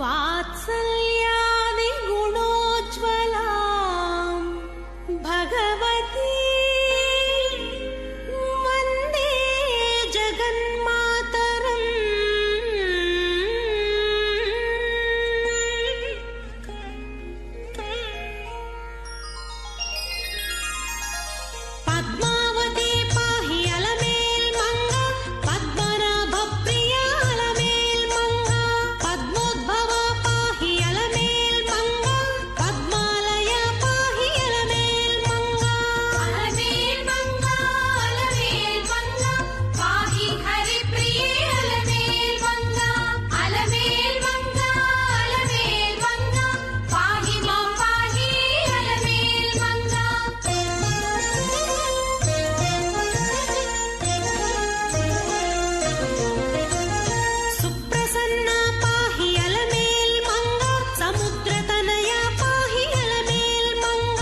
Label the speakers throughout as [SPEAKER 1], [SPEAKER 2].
[SPEAKER 1] వాత్సల్యాది గుణోజ్వలాం భగవతి వందే జగన్మాతరం. పద్మావతి పాహి అలమేల్ మంగ, పద్మనాభ ప్రియ అలమేల్ మంగ, పద్మోద్భవ పాహి అలమేల్ మంగ, పద్మాలయ పాహి అలమేల్ మంగ.
[SPEAKER 2] అలమేల్ మంగ అలమేల్ మంగ పాహి హరి ప్రియే అలమేల్ మంగ. అలమేల్ మంగ అలమేల్ మంగ పాహి మాం పాహి అలమేల్ మంగ.
[SPEAKER 1] సుప్రసన్న పాహి అలమేల్ మంగ, సముద్రతనయ పాహి అలమేల్ మంగ,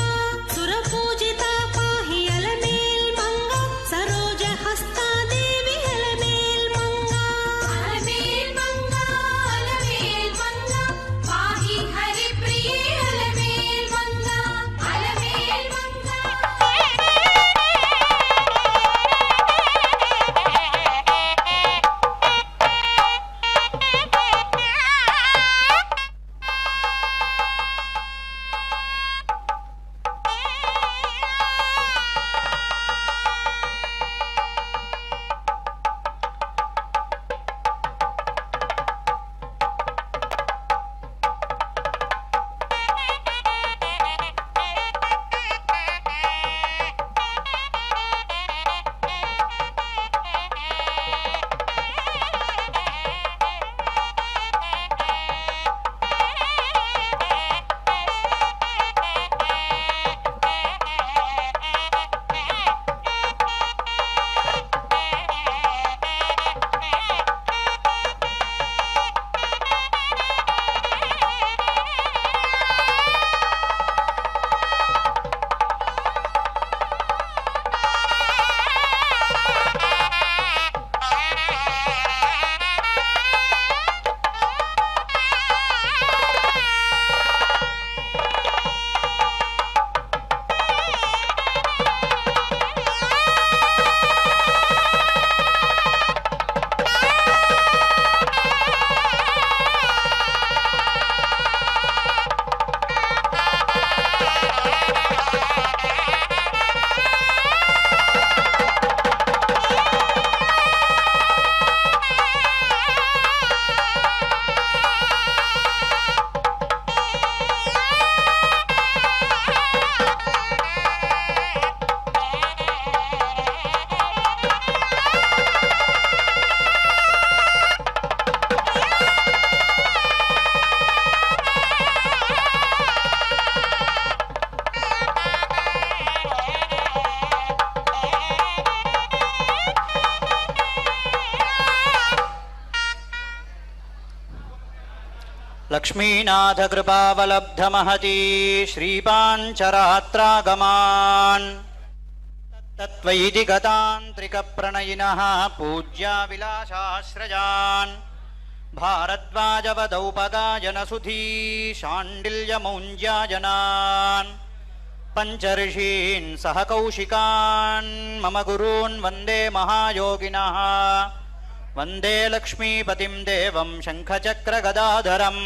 [SPEAKER 1] సురపూజిత పాహి అలమేల్ మంగ, సరోజహస్తాదేవి అలమేల్ మంగ.
[SPEAKER 2] అలమేల్ మంగ అలమేల్ మంగ పాహి హరి ప్రియే అలమేల్ మంగ. అలమేల్ మంగ
[SPEAKER 3] లక్ష్మీనాథ కృపావలబ్ధమహతి శ్రీపాంచరాత్రాగమాన్ తత్వైదిక తాంత్రిక ప్రణయినః పూజ్యా విలాసాశ్రయాన్ భారద్వాజవదౌపగాయనసుధీ శాండిల్యమౌంజ్యాజనాన్ పంచర్షీన్ సహ కౌశికాన్ మమ గురూన్ వందే మహాయోగినః. వందే లక్ష్మీపతిం దేవం శంఖచక్రగదాధరం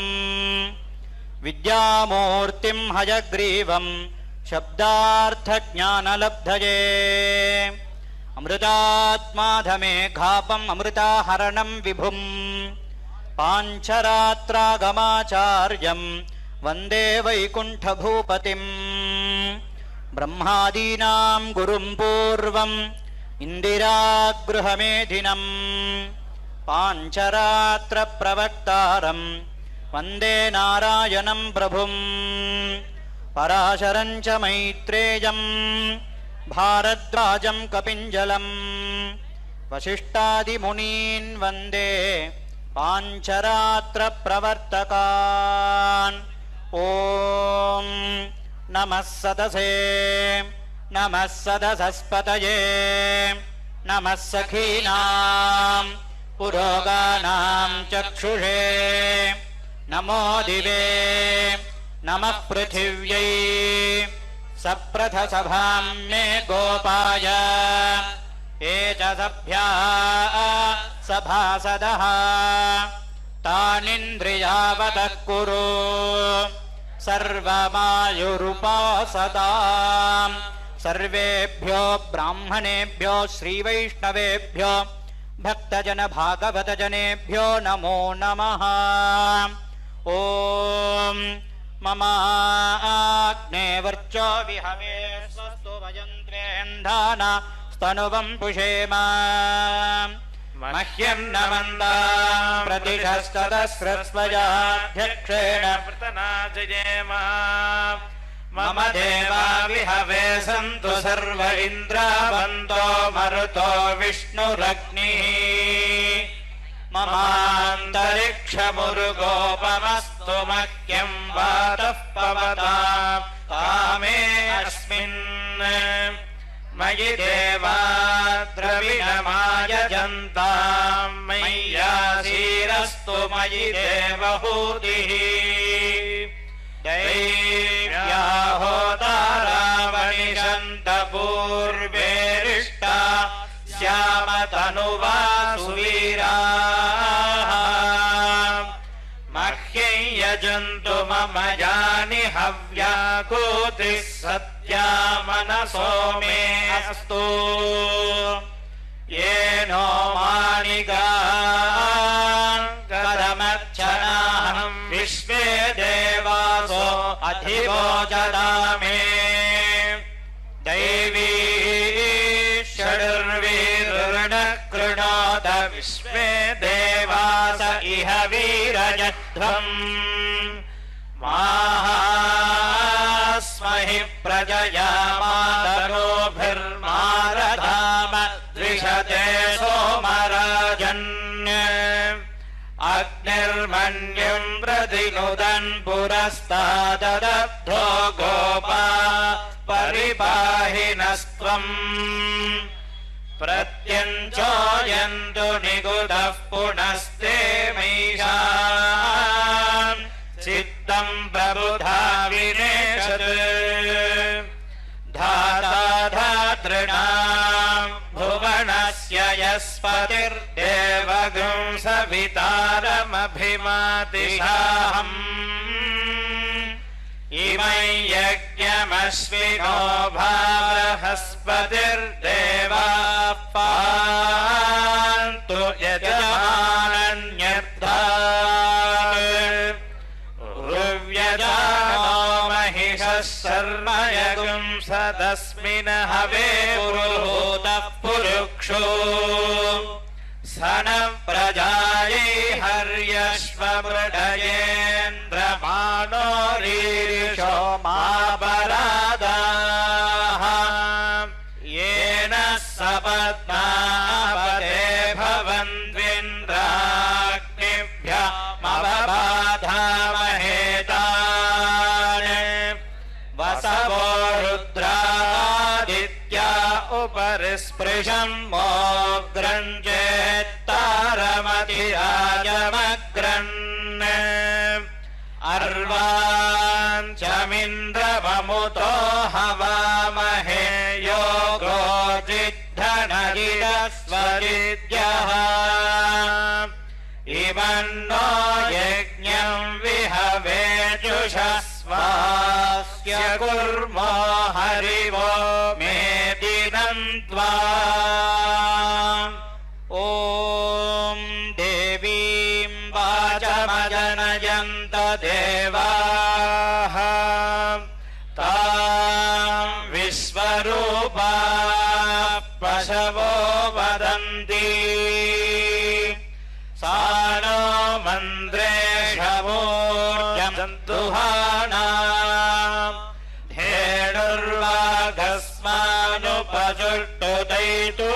[SPEAKER 3] విద్యామూర్తిం హయగ్రీవం శబ్దార్థజ్ఞానలబ్ధయే. అమృతాత్మాధమేఘాపం అమృతాహరణం విభుం పాంచరాత్రాగమాచార్యం వందే వైకుంఠభూపతిం. బ్రహ్మాదీనాం గురుం పూర్వం ఇందిరాగృహమేధినం పాంచరాత్ర ప్రవక్తారం వందే నారాయణం ప్రభుం. పరాశరం చ మైత్రేయం భారద్వాజం కపింజలం వశిష్టాదిమునీన్ వందే పాంచరాత్ర ప్రవర్తకాన్. ఓం నమః సదసే నమః సదసస్పతయే నమః సఖీనాం పురోగానాం చక్షుషే नमो दिवे नमः पृथिव्यै सप्रथसभां मे गोपाय ये च सभ्याः सभासदः तानिन्द्रियावतः कुरु सर्वमायुरुपासताम् सर्वेभ्यो ब्राह्मणेभ्यो श्रीवैष्णवेभ्यो भक्तजन भागवतजनेभ्यो नमो नमः। ॐ ममाग्ने वर्चो विहवे स्वस्तु वयन्त्रेन्धाना स्तनुवं पुषेम मह्यं नमन्तां प्रतिशस्तदस्रस्वजाध्यक्षेण
[SPEAKER 4] प्रतनाजयेम
[SPEAKER 3] मम देवा विहवे सन्तु सर्व इन्द्रावन्तो मरुतो विष्णुरग्निः ममान्तरिक्षमुरुगोपमस्तु मह्यं वातः पवतां कामे अस्मिन् मयि देवा द्रविणमायजन्तां मय्यासीरस्तु मयि देवहूतिः दैव्याहोतारावनिषन्तपूर्वेरिष्टा श्यामतनुवा सुवीराः मह्यं यजन्तु मम यानि हव्याकूतिः सत्या मनसो मे अस्तु येनो मानिगान् कदमर्चनाहं विश्वे देवासो अधिवोचदामे दैवी षडुर्वीरुणकृणोत विश्वे देवास इह वीरजध्वम् मास्महि प्रजया मातरोभिर्मारधाम द्विषते सोमराजन् अग्निर्मन्युं प्रतिनुदन् पुरस्ताददब्धो गोपा परिपाहि नस्त्वम् प्रत्यञ्चोयन्तु निगुदः पुनस्ते मैषाम् चित्तं प्रबुधा विनेशत् धाता धातॄणां भुवनस्य यस्पतिर्देवगुं सवितारमभिमातिशाहम् इमै यज्ञमश्विनो बृहस्पतिर्देवाः पान्तु यजमानन्यर्थात् उर्व्यजानो महिषः शर्मयगुं सदस्मिन् हवे पुरुहूतः पुरुक्षो सन प्रजायै हर्यश्वमृडयेन्द्रमाणो रीरिषो मापरादाः येन सपत्नापदे भवन्त्विन्द्राग्निभ्यमवबाधामहेतान् वसवो रुद्रादित्या उपरिस्पृशं मोग्रम् चेत्तारमतिराजमग्रन् अर्वाञ्चमिन्द्रवमुतो हवामहे योगो जिद्धनगिरस्वरिद्यः इमन्नो यज्ञं विहवे जुषस्वास्य कुर्मो हरिवो मे दिनं त्वा ॐ देवीं वाचमजनयन्त देवाः तां विश्वरूपा पशवो वदन्ति सा नो मन्द्रेशमूर्जन्तुहानां धेनुर्वाघस्मानुपजुष्टुदैतु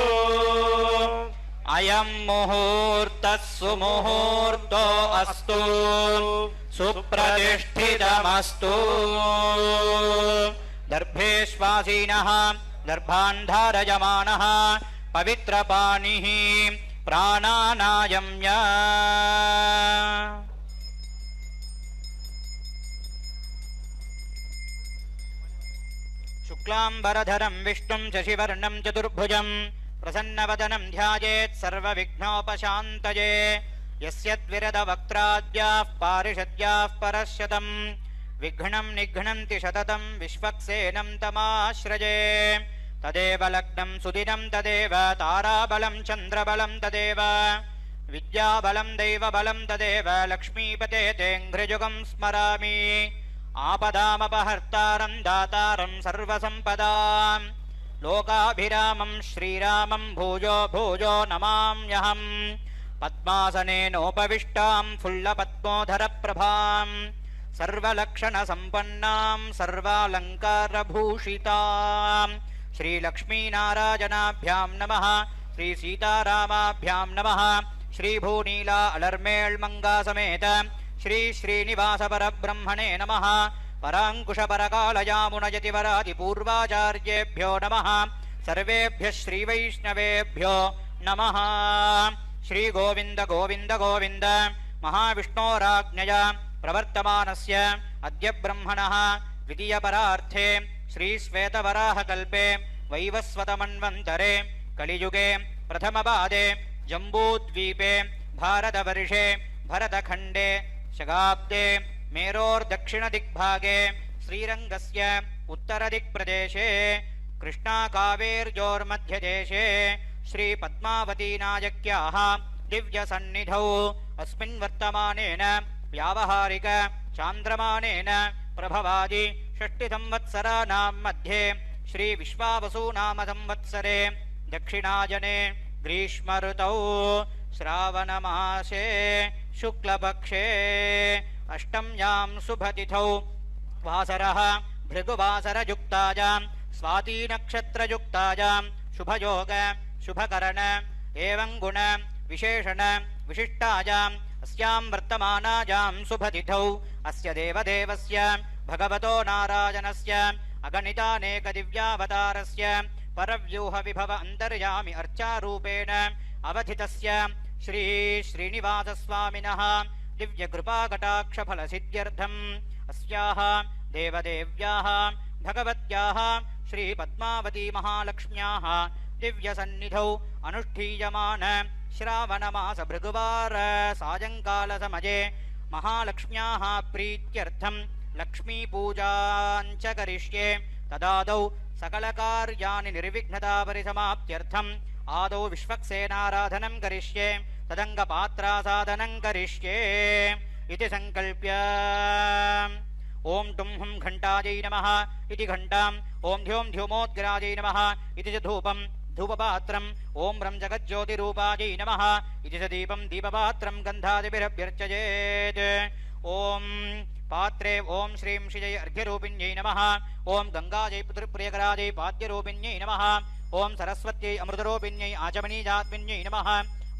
[SPEAKER 3] अयं मुहूर्तः सुमुहूर्तो अस्तु सुप्रतिष्ठितमस्तु दर्भेष्वासीनः दर्भान् धारयमानः पवित्रपाणिः प्राणानायम्य शुक्लाम्बरधरं विष्णुं शशिवर्णं चतुर्भुजं प्रसन्नवदनं ध्यायेत् सर्वविघ्नोपशान्तये यस्य द्विरदवक्त्राद्याः पारिषद्याः परश्शतं विघ्नं निघ्नन्ति सततं विश्वक्सेनं तमाश्रये तदेव लग्नं सुदिनं तदेव ताराबलं चन्द्रबलं तदेव विद्याबलं दैवबलं तदेव लक्ष्मीपते तेऽङ्घ्रियुगं स्मरामि आपदामपहर्तारं दातारं सर्वसम्पदां लोकाभिरामं श्रीरामं भूयो भूयो नमाम्यहम् पद्मासनेनोपविष्टां फुल्लपद्मोधरप्रभां सर्वलक्षणसम्पन्नां सर्वालङ्कारभूषितां श्रीलक्ष्मीनारायणाभ्यां नमः श्रीसीतारामाभ्यां नमः श्रीभूनीला अलर्मेळ्मङ्गा समेत श्री श्रीनिवासपरब्रह्मणे नमः पराङ्कुशपरकालयामुनयतिवरादिपूर्वाचार्येभ्यो नमः सर्वेभ्यः श्रीवैष्णवेभ्यो नमः श्रीगोविन्द गोविन्द गोविन्द महाविष्णोराज्ञया प्रवर्तमानस्य अद्य ब्रह्मणः द्वितीयपरार्थे श्रीश्वेतवराहकल्पे वैवस्वतमन्वन्तरे कलियुगे प्रथमपादे जम्बूद्वीपे भारतवर्षे भरतखण्डे शगाब्दे मेरोर्दक्षिणदिग्भागे श्रीरङ्गस्य उत्तरदिक्प्रदेशे कृष्णाकावेर्योर्मध्यदेशे श्रीपद्मावतीनायक्याः दिव्यसन्निधौ अस्मिन् वर्तमानेन व्यावहारिक चान्द्रमानेन प्रभवादि षष्टिसंवत्सराणां मध्ये श्रीविश्वावसुनाम संवत्सरे दक्षिणायने ग्रीष्मऋतौ श्रावणमासे शुक्लपक्षे अष्टम्यां शुभतिथौ वासरः भृगुवासरयुक्तायां स्वातीनक्षत्रयुक्तायां शुभयोग शुभकरण एवं गुण विशेषण विशिष्टायाम् अस्यां वर्तमानायां शुभतिथौ अस्य देवदेवस्य भगवतो नारायणस्य अगणितानेकदिव्यावतारस्य परव्यूहविभव अन्तर्यामि अर्चारूपेण अवथितस्य श्री श्रीनिवासस्वामिनः दिव्यकृपाकटाक्षफलसिद्ध्यर्थम् अस्याः देवदेव्याः भगवत्याः श्रीपद्मावती महालक्ष्म्याः दिव्यसन्निधौ अनुष्ठीयमान श्रावणमास भृगुवार सायंकालसमये महालक्ष्म्याः प्रीत्यर्थं लक्ष्मीपूजाञ्च करिष्ये तदादौ सकलकार्याणि निर्विघ्नतापरिसमाप्त्यर्थम् आदौ विश्वक्सेनाराधनं करिष्ये तदङ्गपात्रासाधनं करिष्ये इति संकल्प्य ओं टुं हुं घण्टायै नमः इति घण्टाम् ओं ध्यों ध्योमोद्गरायै नमः इति च धूपं धूपपात्रम् ओं रं जगज्योतिरूपायै नमः इति च दीपं दीपपात्रं गन्धादिभिरभ्यर्चयेत् ओं पात्रे ओं श्रीं श्रियै अर्घ्यरूपिण्यै नमः ओं गङ्गायै पुत्रप्रियकरायै पाद्यरूपिण्यै नमः ओं सरस्वत्यै अमृतरूपिण्यै आचमनीजात्मिन्यै नमः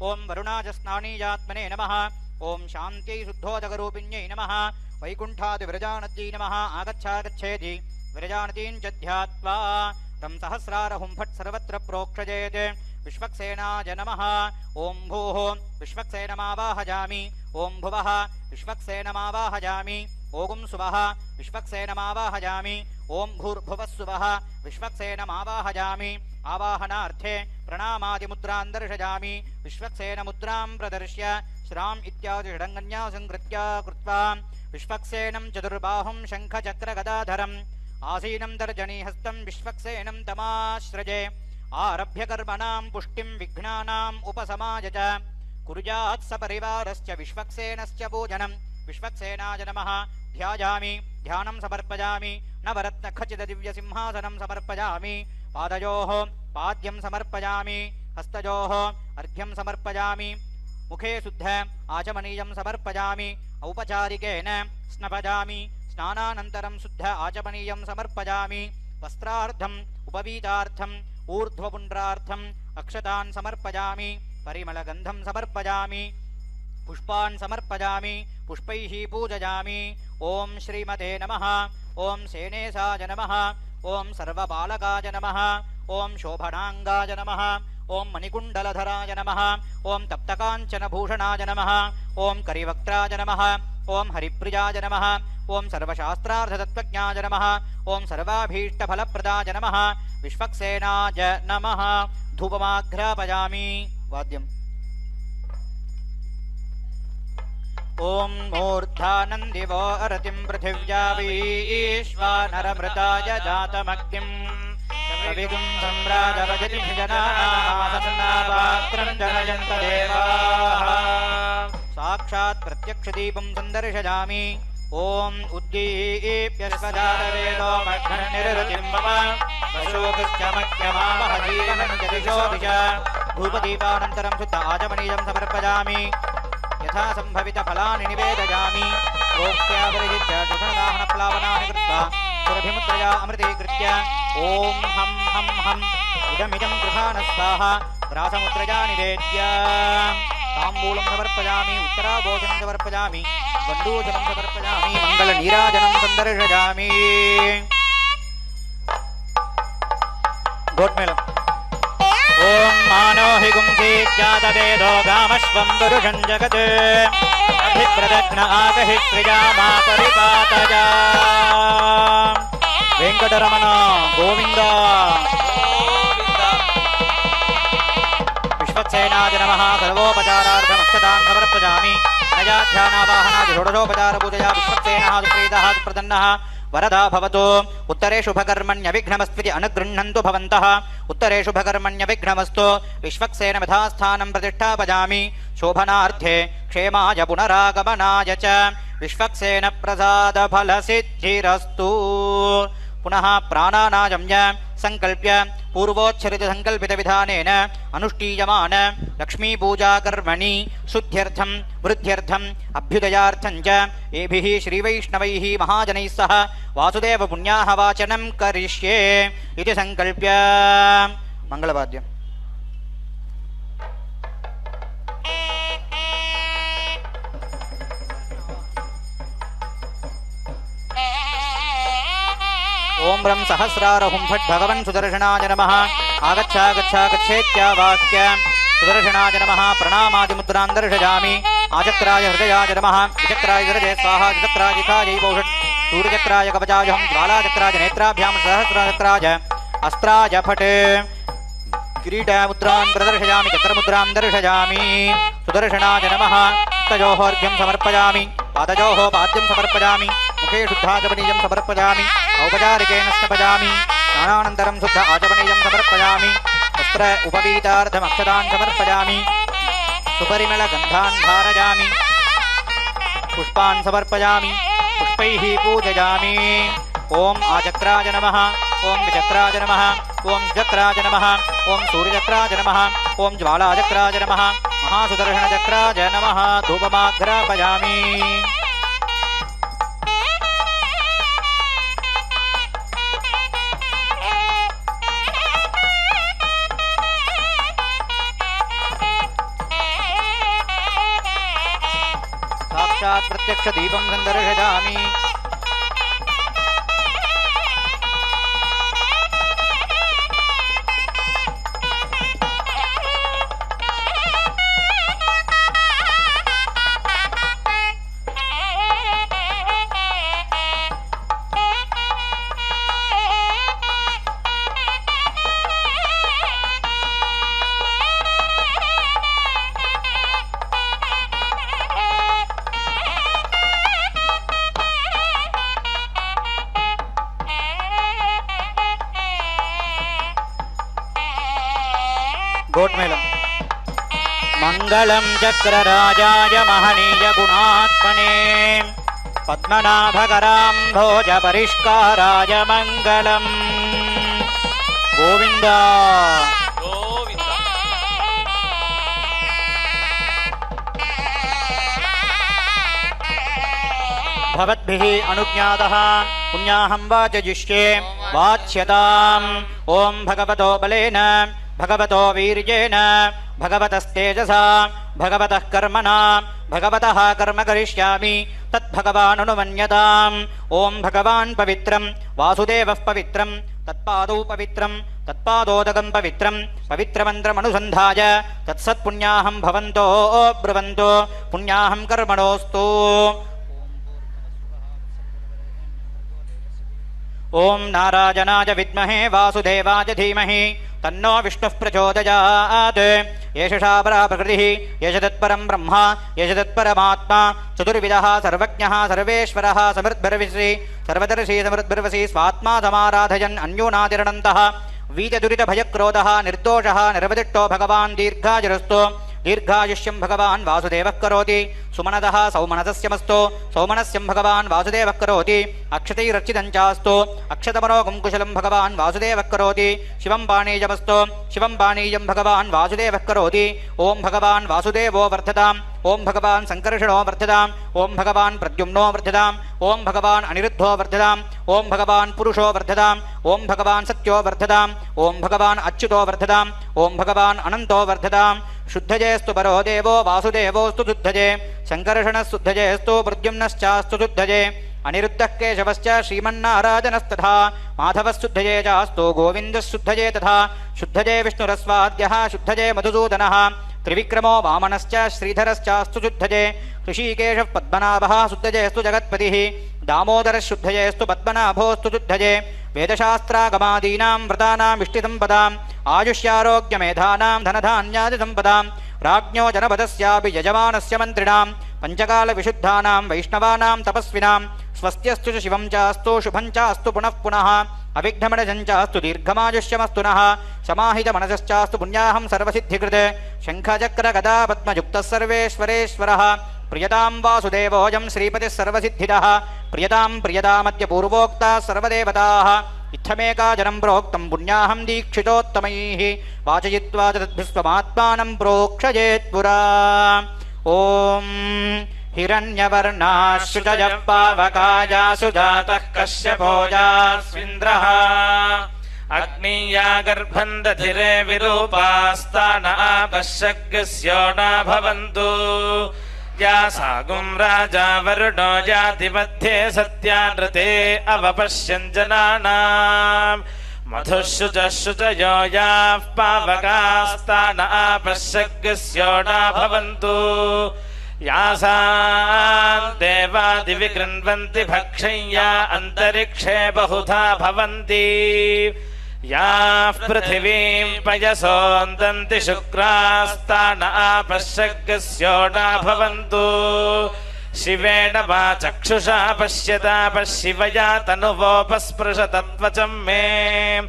[SPEAKER 3] ओं वरुणाजस्नानीजात्मने नमः ओं शान्त्यै शुद्धोदकरूपिण्यै नमः वैकुण्ठादिव्रजानत्यै नमः आगच्छागच्छेति व्रजानतीं च ध्यात्वा तं सहस्रारहुं फट् सर्वत्र प्रोक्षजेत् विश्वक्सेनाय नमः ओं भूः विश्वक्सेनमावाहयामि ओं भुवः विश्वक्सेनमावाहयामि ओं सुवः विश्वक्सेनमावाहयामि ओं भूर्भुवः सुवः विश्वक्सेनमावाहयामि आवाहनार्थे प्रणामादिमुद्रां दर्शयामि विश्वक्सेनमुद्रां प्रदर्श्य श्राम् इत्यादि षडङ्गन्यासं कृत्वा विश्वक्सेनं चतुर्बाहुं शङ्खचक्रगदाधरम् आसीनं तर्जनीहस्तं विश्वक्सेनं तमाश्रजे आरभ्य कर्मणां पुष्टिं विघ्नानाम् उपशमाय च कुर्यात् सपरिवारस्य विश्वक्सेनस्य पूजनं विश्वक्सेनाय नमः ध्यायामि ध्यानं समर्पयामि नवरत्नखचितदिव्यसिंहासनं समर्पयामि पादयोः पाद्यं समर्पयामि हस्तयोः अर्घ्यं समर्पयामि मुखे शुद्ध आचमनीयं समर्पयामि औपचारिकेन स्नपयामि स्नानानन्तरं शुद्ध आचमनीयं समर्पयामि वस्त्रार्थम् उपवीतार्थम् ऊर्ध्वपुण्ड्रार्थम् अक्षतान् समर्पयामि परिमलगन्धं समर्पयामि पुष्पान् समर्पयामि पुष्पैः पूजयामि ओं श्रीमते नमः ओं सेनेशाय नमः ओं सर्वपालकाय नमः ओं शोभनाङ्गाय नमः ओं मणिकुण्डलधराय नमः ओं तप्तकाञ्चनभूषणाय नमः ओं करिवक्त्राय नमः ओं हरिप्रियाय नमः ఓం సర్వశాస్త్రార్థతత్వజ్ఞాయ నమః ఓం సర్వాభీష్టఫలప్రదాయ నమః విశ్వక్సేనాయ నమః ధూపమాఘ్రాపయామి వాద్యం ఓం మూర్ధానందివో అరతిం పృథివ్యా వీశ్వానరమృతాయ జాతమగ్నిం కవిగుం సంరాజవజతి జనానామాసన్నాపాత్రం జనయంత దేవాః సాక్షాత్ ప్రత్యక్షదీపం సందర్శయామి ఓం ఉద్దీప్యస్వజాతవేదో మఘ్ననిరతిం మమ పశోభిశ్చమఖ్యమావహ జీవనం జదిశో దిశ ధూపదీపానంతరం శుద్ధ ఆచమనీయం సమర్పయామి యథా సంభవిత ఫలాని నివేదయామి ప్రోక్త్యాపరిహిత్య శుషణదాహన ప్లావనాని కృత్వా సురభిముద్రయా అమృతీకృత్య ఓం హం హం హం ఇదమిదం గృహాణ స్వాహ గ్రాసముద్రయా నివేద్య తాంబూలం సమర్పయామి ఉత్తరాభోజనం సమర్పయామి గండూజనం సమర్పయామి మంగళ నీరాజనం సందర్శయామి గోట్మేళం ఓం మానో హి గుంసీ జాతవేదో గామశ్వం పురుషం జగత్ అభిప్రదగ్న ఆగహి శ్రియామా పరిపాతజా వెంకటరమణ గోవింద విశ్వక్సేనాయ నమః సర్వోపచారార్థమక్షతాం సమర్పయామి నయాధ్యానావాహనాది షోడశోపచార పూజయా విశ్వక్సేనః సుప్రీతః సుప్రసన్నః వరదా భవతు ఉత్తరే శుభకర్మణ్య విఘ్నమస్త్వితి అనుగృహ్ణन्तు భవంతః ఉత్తరే శుభకర్మణ్య విఘ్నమస్తు విశ్వక్సేన యథాస్థానం ప్రతిష్టాపయామి శోభనార్థే క్షేమాయ పునరాగమనాయ చ విశ్వక్సేన ప్రసాద ఫల సిద్ధిరస్తు పునః ప్రాణానాయమ్య సంకల్ప్య పూర్వోచ్చరిత సంకల్పిత విధానేన అనుష్ఠీయమాన లక్ష్మీ పూజా కర్మణి శుద్ధ్యర్థం వృద్ధ్యర్థం అభ్యుదయార్థం చ ఏభిః శ్రీవైష్ణవైః మహాజనైః సహ వాసుదేవ పుణ్యాః వాచనం కరిష్యే ఇది సంకల్ప్య మంగళవాద్యం ఓం బ్రం సహస్రారహుం ఫట్ భగవన్ సుదర్శనాయ నమః ఆగచ్చాగచ్చాగచ్చేత్యావాక్య సుదర్శనాయ నమః ప్రణామాదిముద్రాం దర్శయామి ఆచక్రాయ హృదయాయ నమః విచక్రాయ హృదయ స్వాహా చక్రాజికాయై వౌషట్ సూర్యచక్రాయ కవచాయహం జ్వాలాచక్రాయ నేత్రాభ్యాం సహస్రచక్రాయ అస్త్రాయ ఫట్ కిరీటముద్రాం ప్రదర్శయామి చక్రముద్రాం దర్శయామి సుదర్శనాయ నమః తయోః అర్ఘ్యం సమర్పయామి పాదయోః పాద్యం సమర్పయామి ముఖే శుద్ధాచమనీయం సమర్పయామి ఔపచారికేణ స్నపయామి స్నానానంతరం శుద్ధ ఆచమనీయం సమర్పయామి వస్త్ర ఉపవీతార్థమక్షతాన్ సమర్పయామి సుపరిమళ గంధాన్ ధారయామి పుష్పాన్ సమర్పయామి పుష్పైః పూజయామి ఓం ఆచక్రాయ నమః ఓం విచక్రాయ నమః ఓం చక్రాయ నమః ఓం సూర్యచక్రాయ నమః ఓం జ్వాలాచక్రాయ నమః మహాసుదర్శనచక్రాయ నమః ధూపమాఘ్రాపయామి సాక్షాత్ ప్రత్యక్ష దీపం సందర్శయామి గోట్మేళం మంగళం చక్రరాజాయ మహనీయ గుణాత్మనే పద్మనాభకరాంభోజ పరిష్కారాయ మంగళం గోవింద
[SPEAKER 4] గోవింద
[SPEAKER 3] భవద్భిః అనుజ్ఞాతః పుణ్యాహం వాచయిష్యే వాచ్యతాం ఓం భగవతో బలేన భగవతో వీర్యేణ భగవతస్తేజసా భగవతః కర్మణా భగవతః కర్మ కరిష్యామి తద్భగవాననుమన్యతాం ఓం భగవాన్ పవిత్రం వాసుదేవః పవిత్రం తత్పాదౌ పవిత్రం తత్పాదోదకం పవిత్రం పవిత్రమంత్రమనుసంధాయ తత్సత్పుణ్యాహం భవంతో బ్రువంతో పుణ్యాహం కర్మణోస్తు ఓం నారాయణాయ విద్మహే వాసుదేవాయ ధీమహి తన్నో విష్ణుః ప్రచోదయాత్. ఏషా ప్రకృతిః యశదత్పరం బ్రహ్మ యశదత్పరమాత్మా చతుర్విధః సర్వజ్ఞః సర్వేశ్వరः సమృద్భిర్విశ్రీ సర్వదర్శీ సమృద్భిర్వసి స్వాత్మా సమారాధయన్ అన్యోనాతిరణంతః వీతదురితభయక్రోధः నిర్దోషः నిర్వదిష్టో భగవాన్ దీర్ఘాయురస్తు. దీర్ఘాయుష్యం భగవాన్ వాసుదేవః కరోతి. సుమనదః సౌమనసస్యమస్తు. సౌమనస్యం భగవాన్ వాసుదేవః కరోతి. అక్షతైరర్చితం చాస్తు. అక్షతమనోగం కుశలం భగవాన్ వాసుదేవః కరోతి. శివం పాణీయమస్తు. శివం పాణీయం భగవాన్ వాసుదేవః కరోతి. ఓం భగవాన్ వాసుదేవో వర్ధతాం. ఓం భగవాన్ సంకర్షణో వర్ధతాం. ఓం భగవాన్ ప్రద్యుమ్నో వర్ధతాం. ఓం భగవాన్ అనిరుద్ధో వర్ధతాం. ఓం భగవాన్ పురుషో వర్ధతాం. ఓం భగవాన్ సత్యో వర్ధతాం. ఓం భగవాన్ అచ్యుతో వర్ధతాం. ఓం భగవాన్ అనంతో వర్ధతాం. శుద్ధజేస్తు పరో దేవో వాసుదేవోస్తు శుద్ధజే. సంకర్షణ శుద్ధజేస్తు ప్రద్యుమ్నశ్చాస్తు శుద్ధజే. అనిరుద్ధః కేశవశ్చ శ్రీమన్నారాయణస్తథా. మాధవः శుద్ధజే చాస్తు గోవిందः శుద్ధజే తథా. శుద్ధజే విష్ణురస్వాద్యः శుద్ధజే మధుసూదనः. త్రివిక్రమో వామనశ్చ శ్రీధరశ్చాస్తు శుద్ధజే. ఋషికేశः పద్మనాభः శుద్ధజేస్తు జగత్పతిः. దామోదరः శుద్ధజేస్తు పద్మనాభోస్తు శుద్ధజే. వేదశాస్త్రాగమాదీనాం వ్రతానాం ఇష్టిసంపదాం. ఆయుష్యారోగ్యమేధానాం ధనధాన్యాదిసంపదాం. రాజ్ఞో జనపదస్యాపి యజమానస్య మంత్రిణాం. పంచకాల విశుద్ధానాం వైష్ణవానాం తపస్వినాం. స్వస్త్యస్తు చ శివం చాస్తు శుభం చాస్తు పునః పునః. అవిఘ్నమనజం చాస్తు దీర్ఘమాయుష్యమస్తు నః. సమాహిత మనసశ్చాస్తు పుణ్యాహం సర్వసిద్ధికృత్. శంఖచక్ర గదా పద్మయుక్తః సర్వేశ్వరేశ్వరः. ప్రియతాం వాసుదేవోయం శ్రీపతిः సర్వసిద్ధిదः. ప్రియతాం ప్రియతామద్య పూర్వోక్తాः సర్వదేవతాः. ఇత్తమేకా జనం ప్రోక్తం పుణ్యాహం దీక్షితోత్తమైః. వాచయిత్వా చ తద్భిస్వమాత్మానం ప్రోక్షయేత్ పురా. ఓం హిరణ్యవర్ణాశుచయః పావకాయాసు జాతః కశ్యపోజాస్వింద్రః.
[SPEAKER 5] అగ్నియా గర్భం దధిరే విరూపాస్తాన ఆపశ్యగ్స్యోనా భవంతు. యా సాగుం రాజా వరుణో యాతి మధ్యే సత్యానృతే అవపశ్యన్ జనానాం. మధుశుచశుచయో యాః పావకాస్తాన ఆపశ్యగ్స్యోనా భవంతు. యాసాం దేవాదివి గృణ్వంతి భక్షం యా అంతరిక్షే బహుధా భవంతి. యాః పృథివీం పయసోందంతి శుక్రాస్తాన ఆపశ్యగ్స్యోనా భవంతు. శివేణ వా చక్షుషా పశ్యతా పశ్శివయా తనువోపస్పృశతత్వచం మే.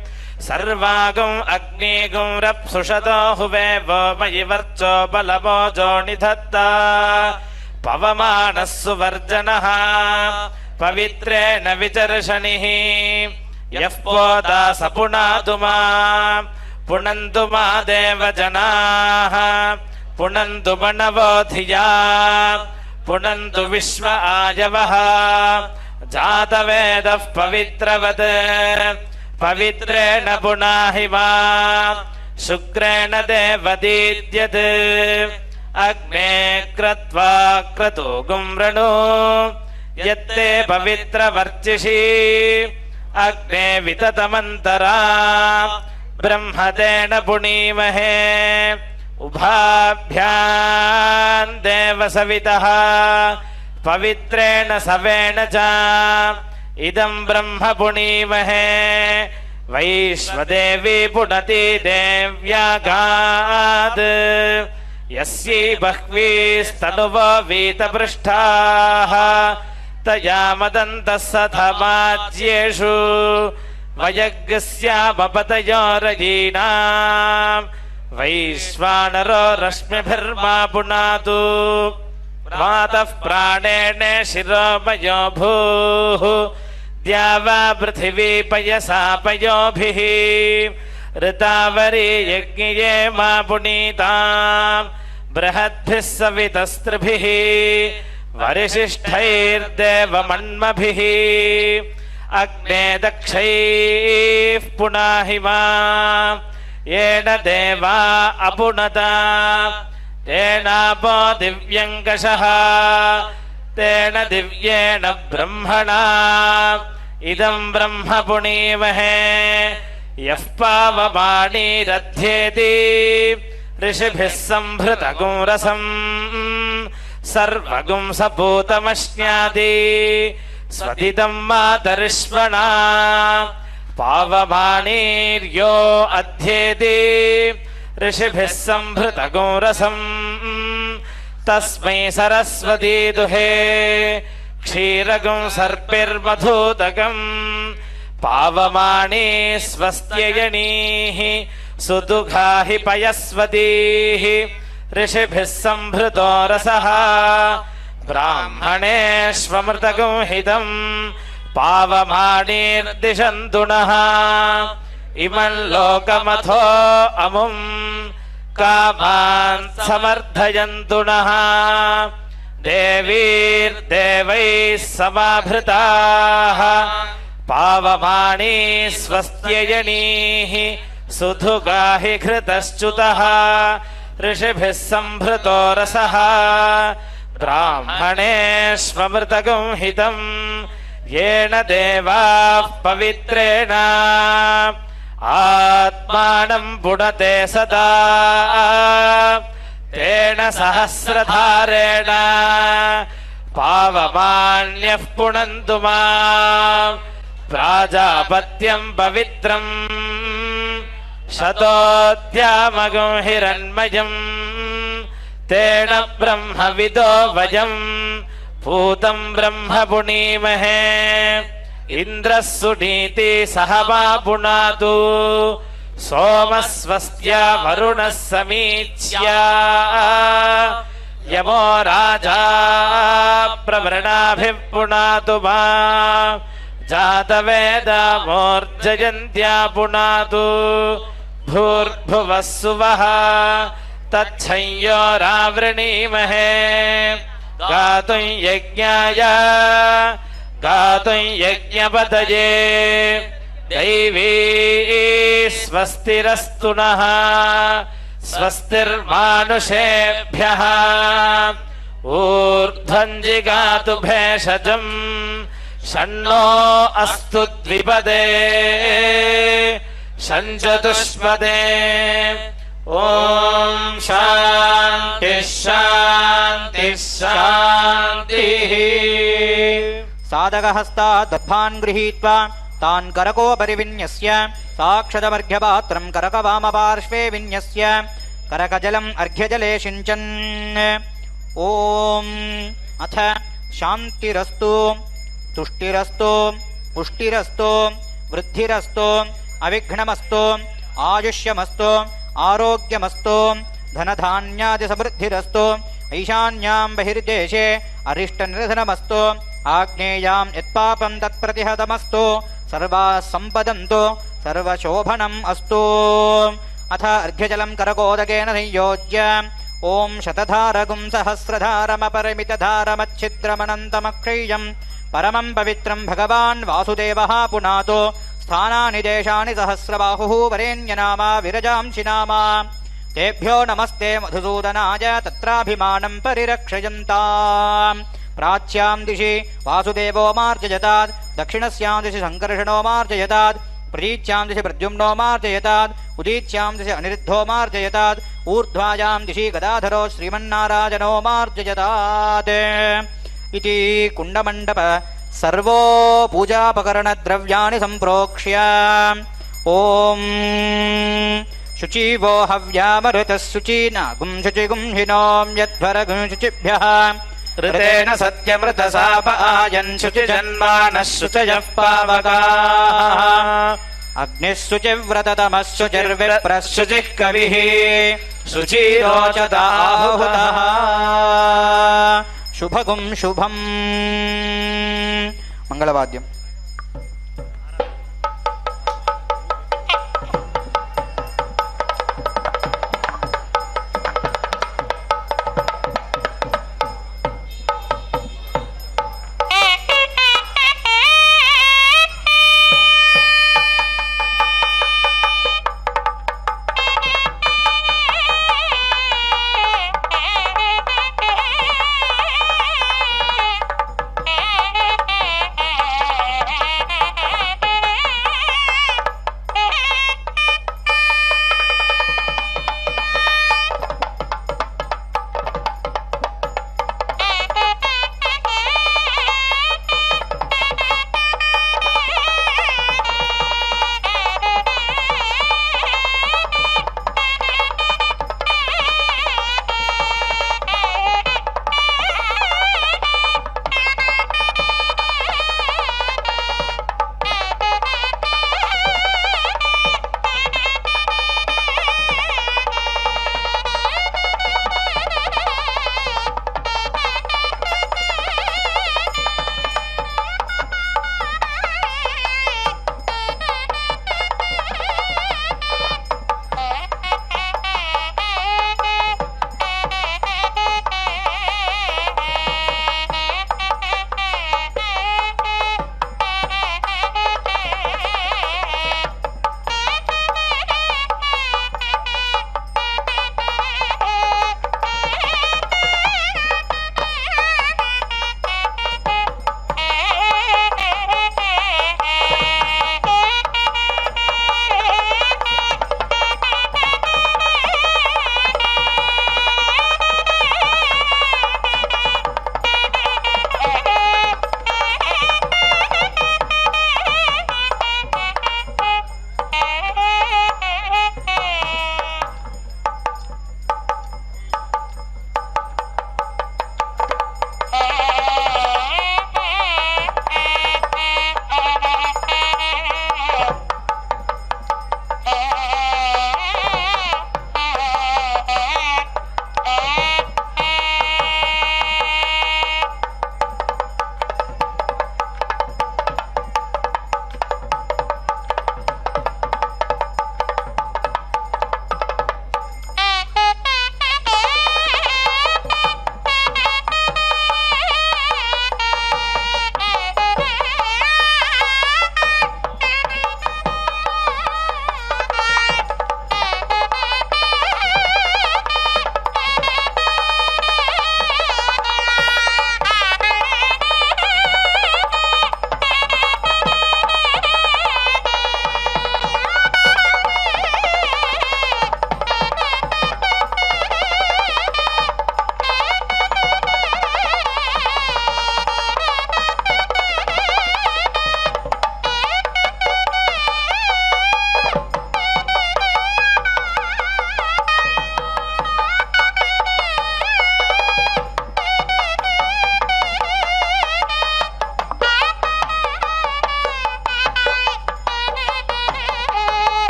[SPEAKER 5] సర్వాగం అగ్నిగం రప్సుషతో హువేవో మయి వర్చో బలమోజో నిధత్తా. పవమానః సువర్జనః పవిత్రేణ విచర్షణిః. యః పోతా స పునాతు మాం. పునంతు మా దేవజనాః. పునంతు మణవో ధియా. పునంతు విశ్వ ఆయవః. జాతవేదః పవిత్రవత్. పవిత్రేణ పునాహి వా. శుక్రేణ దేవదీద్యత్. అగ్నే క్రత్వా క్రతూగుం రణు. యత్తే పవిత్రవర్చిషి. అగ్నే వితతమంతరా. బ్రహ్మతేన పుణీమహే. ఉభాభ్యాం దేవ సవితః. పవిత్రేణ సవేణ చ. ఇదం బ్రహ్మ పుణీమహే. వైశ్వదేవీ పునతి దేవ్యాగాద్. యస్యై బహ్వీస్తనువో వీతపృష్ఠాః. తయా మదంతః సథమాజ్యేషు. వయగ్స్యామపతయోరయీనాం. వైశ్వానరో రశ్మిభిర్మా పునాతు. మాతః ప్రాణేన శిరోమయో భూః. ద్యావా పృథివీ పయసా పయోభిః. ऋतावरी यज्ञये मा पुनीतां. बृहद्भिः सवितस्त्रिभिः. वरिशिष्ठैर्देवमन्मभिः. अग्ने दक्षैः पुनाहि मा. येन देवा अपुनता. तेनापो दिव्यङ्कषः. तेन दिव्येन ब्रह्मणा. इदं ब्रह्म पुणीमहे. यः पावमानीरध्येति. ऋषिभिः संभृतगुं रसम्. सर्वगुं सपूतमश्नाति. स्वदितं मातरिष्वणा पावमानेर्यो अध्येति ऋषिभिः संभृतगो रसम् तस्मै सरस्वती दुहे क्षीरगं सर्पिर्मधूतकम् पावमाने स्वस्त्ययनीः सुदुघा हि पयस्वतीः ऋषिभिः संभृतो रसः ब्राह्मणेष्वमृतगं हितं पावमानेर्दिशन्तु नः इमं लोकमथो अमुं कामान् समर्थयन्तु नः देवीर्देवैः समाभृताः पावमाने स्वस्त्ययनीः सुधुगा हि घृतश्च्युतः ऋषिभिः संभृतो रसः ब्राह्मणेष्वमृतगं हितं येन देवाः पवित्रेण आत्मानं पुनते सदा तेन सहस्रधारेण पावमान्यः पुनन्तु माम् प्राजापत्यं पवित्रम् शतोऽध्यामगं हिरण्मयम् तेन ब्रह्मविदो वयम् भूतं ब्रह्म पुनीमहे इन्द्रः सुनीति सह मा पुनातु सोमः स्वस्त्या वरुणः समीच्या यमो राजा प्रवृणाभिः पुनातु मा जातवेदामोर्जयन्त्या पुनातु भूर्भुवः सुवः तच्छंयोरावृणीमहे गातुं यज्ञाय गातुं यज्ञपतये दैवी स्वस्तिरस्तु नः स्वस्तिर्मानुषेभ्यः ऊर्ध्वं जिगातु भेषजम् षण्णो अस्तु द्विपदे षञ्चतुष्पदे ॐ शान्तिः शान्तिः शान्तिः
[SPEAKER 3] साधकहस्तात् दर्भान् गृहीत्वा तान् करकोपरि विन्यस्य साक्षतमर्घ्यपात्रं करकवामपार्श्वे विन्यस्य करकजलम् अर्घ्यजले सिञ्चन् ॐ अथ शान्तिरस्तु तुष्टिरस्तु पुष्टिरस्तु वृद्धिरस्तु अविघ्नमस्तु आयुष्यमस्तु आरोग्यमस्तु धनधान्यादिसमृद्धिरस्तु ऐशान्यां बहिर्देशे अरिष्टनिधनमस्तु आग्नेयां यत्पापं तत्प्रतिहतमस्तु सर्वाः सम्पदन्तु सर्वशोभनम् अस्तु अथ अर्घ्यजलं करकोदकेन संयोज्य ॐ शतधारगुं सहस्रधारमपरिमितधारमच्छिद्रमनन्तमक्षय्यं परमं पवित्रं भगवान् वासुदेवः पुनातो स्थानानि देशानि सहस्रबाहुः वरेण्यनामा विरजांसि नामा तेभ्यो नमस्ते मधुसूदनाय तत्राभिमानं परिरक्षयन्ताम् प्राच्यां दिशि वासुदेवो मार्जयतात् दक्षिणस्यां दिशि सङ्कर्षणो मार्जयतात् प्रतीच्यां दिशि प्रद्युम्नो मार्जयतात् उदीच्यां दिशि अनिरुद्धो मार्जयतात् ऊर्ध्वायां दिशि गदाधरो श्रीमन्नारायणो मार्जयतात् इति कुण्डमण्डप सर्वो पूजापकरणद्रव्याणि सम्प्रोक्ष्य ॐ शुचिवो हव्यामरुतः शुचीनागुं शुचिगुं हिनों यद्वरगुं शुचिभ्यः ऋतेन सत्यमृतसाप आयन् शुचिजन्मानः शुचयः पावकाः अग्निः शुचिव्रततमः शुचिर्विप्रः शुचिः कविः शुचिरोचताहुतः शुभगुं शुभम् मंगलवाद्यम्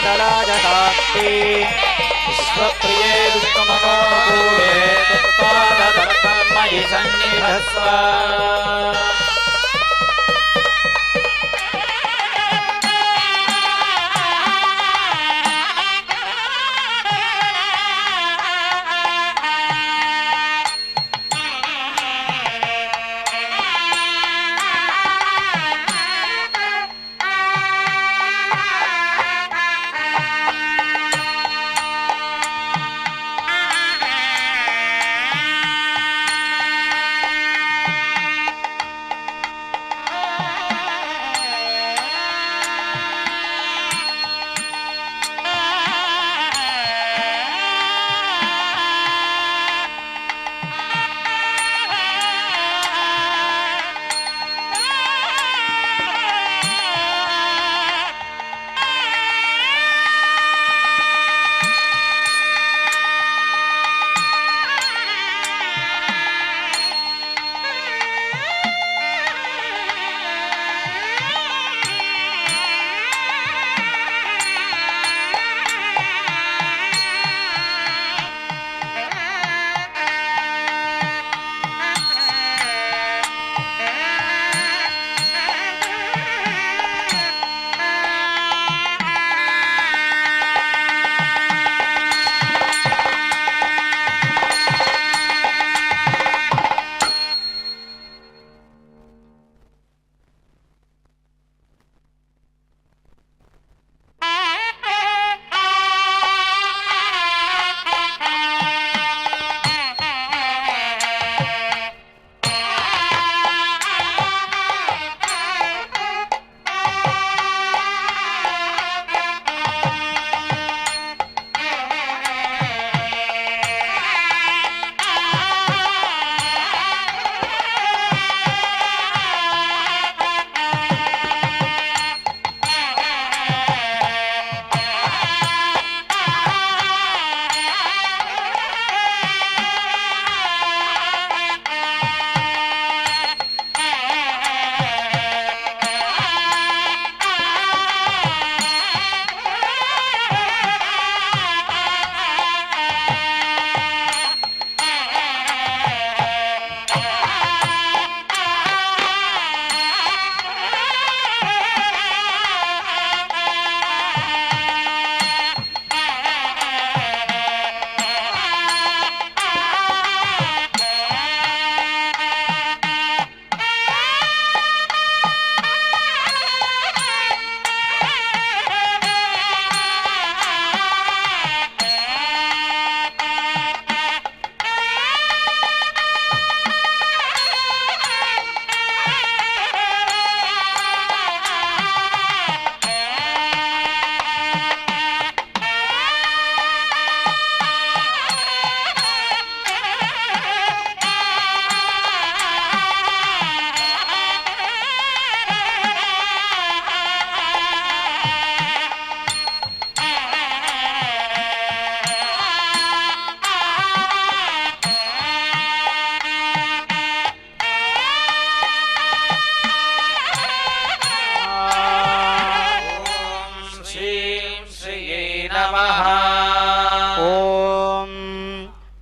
[SPEAKER 3] मण्डलाय साक्षी
[SPEAKER 5] विश्वप्रिये विष्णुमनोनुकूले त्वत्पाददत्तं मयि सन्निधस्व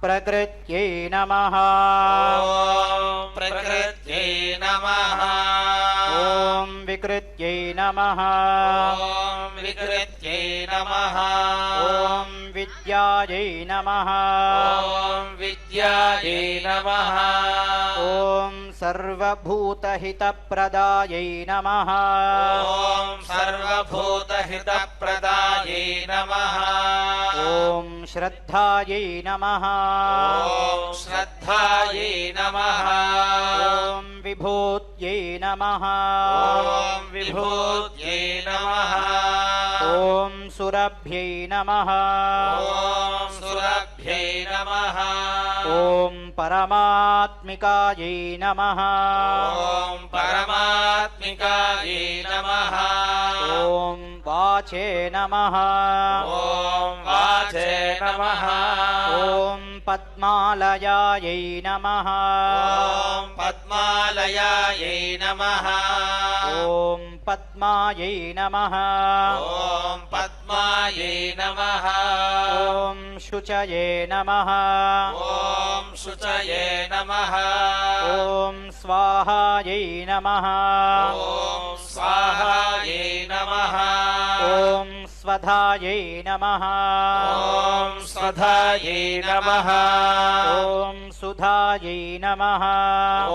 [SPEAKER 3] प्रकृत्यै नमः
[SPEAKER 5] ॐ प्रकृत्यै नमः
[SPEAKER 3] ॐ विकृत्यै नमः
[SPEAKER 5] ॐ विकृत्यै नमः
[SPEAKER 3] ॐ विद्यायै नमः
[SPEAKER 5] ॐ विद्यायै नमः
[SPEAKER 3] ॐ सर्वभूतहितप्रदायै नमः
[SPEAKER 5] ॐ सर्वभूतहितप्रदायै नमः
[SPEAKER 3] ॐ श्रद्धायै नमः
[SPEAKER 5] ॐ श्रद्धायै नमः
[SPEAKER 3] ॐ विभूत्यै नमः
[SPEAKER 5] ॐ विभूत्यै नमः
[SPEAKER 3] ॐ सुरभ्यै नमः
[SPEAKER 5] ॐ सुरभ्यै नमः
[SPEAKER 3] ॐ परमात्मिकायै नमः
[SPEAKER 5] ॐ परमात्मिकायै नमः
[SPEAKER 3] ॐ वाचे नमः
[SPEAKER 5] ॐ वाचे नमः
[SPEAKER 3] ॐ पद्मालयायै नमः
[SPEAKER 5] ॐ पद्मालयायै नमः
[SPEAKER 3] ॐ पद्मायै नमः
[SPEAKER 5] ॐ पद्म पद्मायै नमः
[SPEAKER 3] ॐ शुचये नमः
[SPEAKER 5] ॐ शुचये नमः
[SPEAKER 3] ॐ स्वाहायै नमः
[SPEAKER 5] ॐ स्वाहायै नमः
[SPEAKER 3] ॐ स्वधायै नमः
[SPEAKER 5] ॐ स्वधायै नमः
[SPEAKER 3] ॐ सुधायै नमः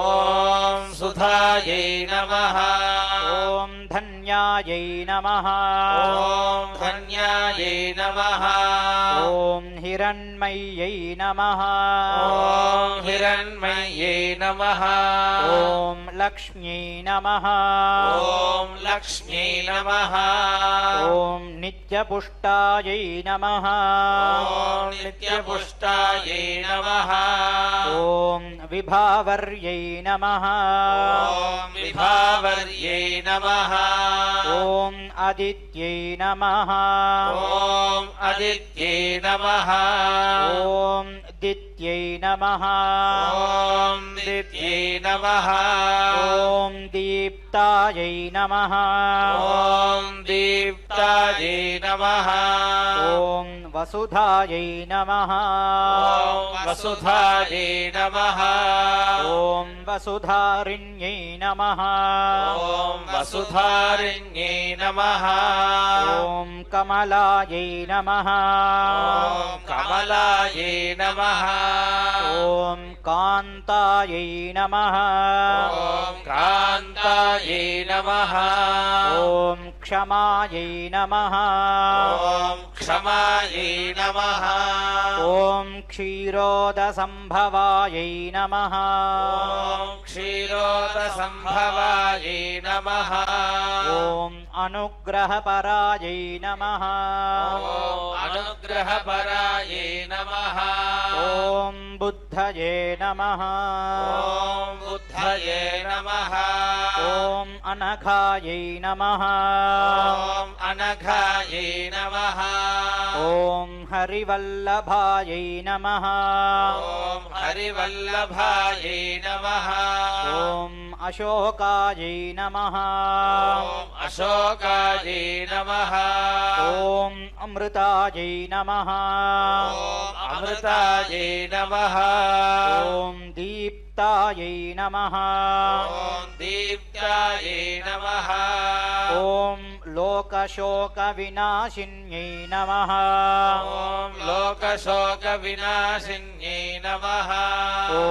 [SPEAKER 5] ॐ सुधायै नमः
[SPEAKER 3] ॐ धन्यायै नमः
[SPEAKER 5] ॐ धन्यायै नमः
[SPEAKER 3] ॐ हिरण्मय्यै नमः
[SPEAKER 5] ॐ हिरण्मय्यै नमः
[SPEAKER 3] ॐ लक्ष्म्यै नमः
[SPEAKER 5] ॐ लक्ष्म्यै नमः
[SPEAKER 3] ॐ नित्यपुष्टायै नमः
[SPEAKER 5] ॐ नित्यपुष्टायै नमः
[SPEAKER 3] ॐ विभावर्यै नमः
[SPEAKER 5] ॐ विभावर्यै नमः
[SPEAKER 3] ॐ अदित्यै नमः
[SPEAKER 5] ॐ अदित्यै नमः
[SPEAKER 3] ॐ दित्यै नमः
[SPEAKER 5] ॐ दित्यै नमः
[SPEAKER 3] ॐ दीप्तायै नमः
[SPEAKER 5] ॐ दीप्तायै नमः
[SPEAKER 3] ॐ वसुधायै नमः
[SPEAKER 5] ॐ वसुधायै नमः
[SPEAKER 3] ॐ वसुधारिण्यै नमः
[SPEAKER 5] ॐ वसुधारिण्यै नमः
[SPEAKER 3] ॐ कमलायै नमः
[SPEAKER 5] ॐ कमलायै नमः
[SPEAKER 3] ॐ कान्तायै नमः
[SPEAKER 5] ॐ कान्तायै नमः
[SPEAKER 3] ॐ क्षमायै नमः
[SPEAKER 5] ॐ क्षमायै नमः
[SPEAKER 3] ॐ क्षीरोदसम्भवायै नमः
[SPEAKER 5] ॐ क्षीरोदसम्भवायै नमः
[SPEAKER 3] ॐ अनुग्रहपरायै नमः
[SPEAKER 5] ॐ अनुग्रहपरायै नमः
[SPEAKER 3] ॐ बुद्धये नमः
[SPEAKER 5] ॐ बुद्धये नमः
[SPEAKER 3] ॐ अनघायै नमः
[SPEAKER 5] ॐ अनघायै नमः
[SPEAKER 3] ॐ हरिवल्लभायै नमः
[SPEAKER 5] ॐ हरिवल्लभायै नमः
[SPEAKER 3] ॐ अशोकायै नमः
[SPEAKER 5] ॐ अशोकायै नमः
[SPEAKER 3] ॐ अमृतायै नमः
[SPEAKER 5] ॐ अमृतायै नमः
[SPEAKER 3] ॐ दीप्तायै नमः
[SPEAKER 5] ॐ दीप्तायै नमः
[SPEAKER 3] ॐ लोकशोकविनाशिन्यै नमः
[SPEAKER 5] ॐ लोकशोकविनाशिन्यै नमः
[SPEAKER 3] ॐ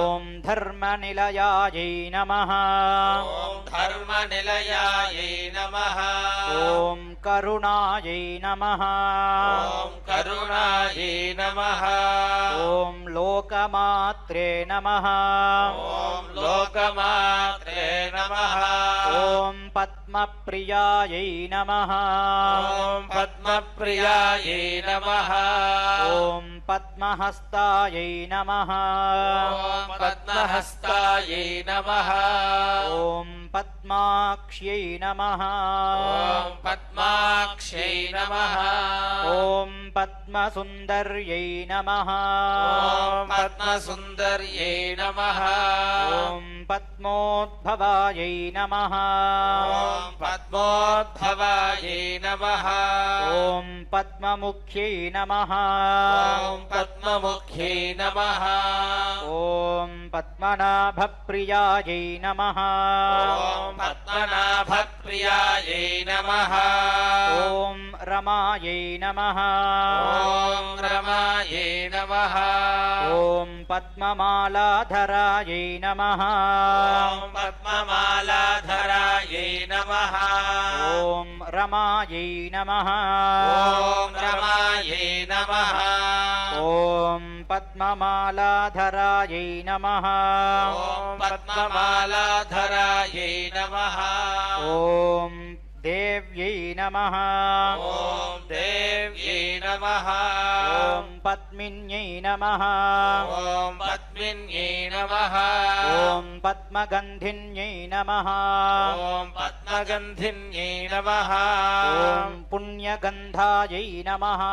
[SPEAKER 3] धर्मनिलयायै नमः
[SPEAKER 5] ॐ धर्मनिलयायै नमः
[SPEAKER 3] ॐ करुणायै नमः
[SPEAKER 5] ॐ करुणायै नमः
[SPEAKER 3] ॐ लोकमात्रे नमः
[SPEAKER 5] ॐ लोकमात्रे नमः
[SPEAKER 3] ॐ पद्मप्रियायै नमः
[SPEAKER 5] ॐ पद्मप्रियायै नमः
[SPEAKER 3] ॐ पद्महस्तायै नमः
[SPEAKER 5] ॐ पद्महस्तायै नमः
[SPEAKER 3] ॐ पद्माक्ष्यै नमः
[SPEAKER 5] ॐ पद्माक्ष्यै नमः
[SPEAKER 3] ॐ पद्मसुन्दर्यै नमः
[SPEAKER 5] ॐ पद्मसुन्दर्यै नमः
[SPEAKER 3] ॐ पद्मोद्भवायै नमः
[SPEAKER 5] ॐ पद्मोद्भवायै नमः
[SPEAKER 3] ॐ पद्ममुख्यै नमः
[SPEAKER 5] ॐ पद्ममुख्यै नमः
[SPEAKER 3] ॐ पद्मनाभप्रियायै नमः
[SPEAKER 5] ॐ पद्मनाभप्रियायै नमः
[SPEAKER 3] ॐ रमायै नमः
[SPEAKER 5] ॐ रमायै नमः
[SPEAKER 3] ॐ पद्ममालाधरायै नमः
[SPEAKER 5] ॐ पद्ममालाधरायै नमः
[SPEAKER 3] ॐ रमायै नमः
[SPEAKER 5] ॐ रमायै नमः
[SPEAKER 3] ॐ पद्ममालाधरायै नमः
[SPEAKER 5] ॐ पद्ममालाधरायै नमः
[SPEAKER 3] ॐ देव्यै नमः
[SPEAKER 5] ॐ देव्यै नमः
[SPEAKER 3] ॐ पद्मिन्यै नमः
[SPEAKER 5] ॐ पद्मिन्यै नमः
[SPEAKER 3] ॐ पद्मगन्धिन्यै नमः
[SPEAKER 5] ॐ पद्मगन्धिन्यै नमः
[SPEAKER 3] ॐ पुण्यगन्धायै नमः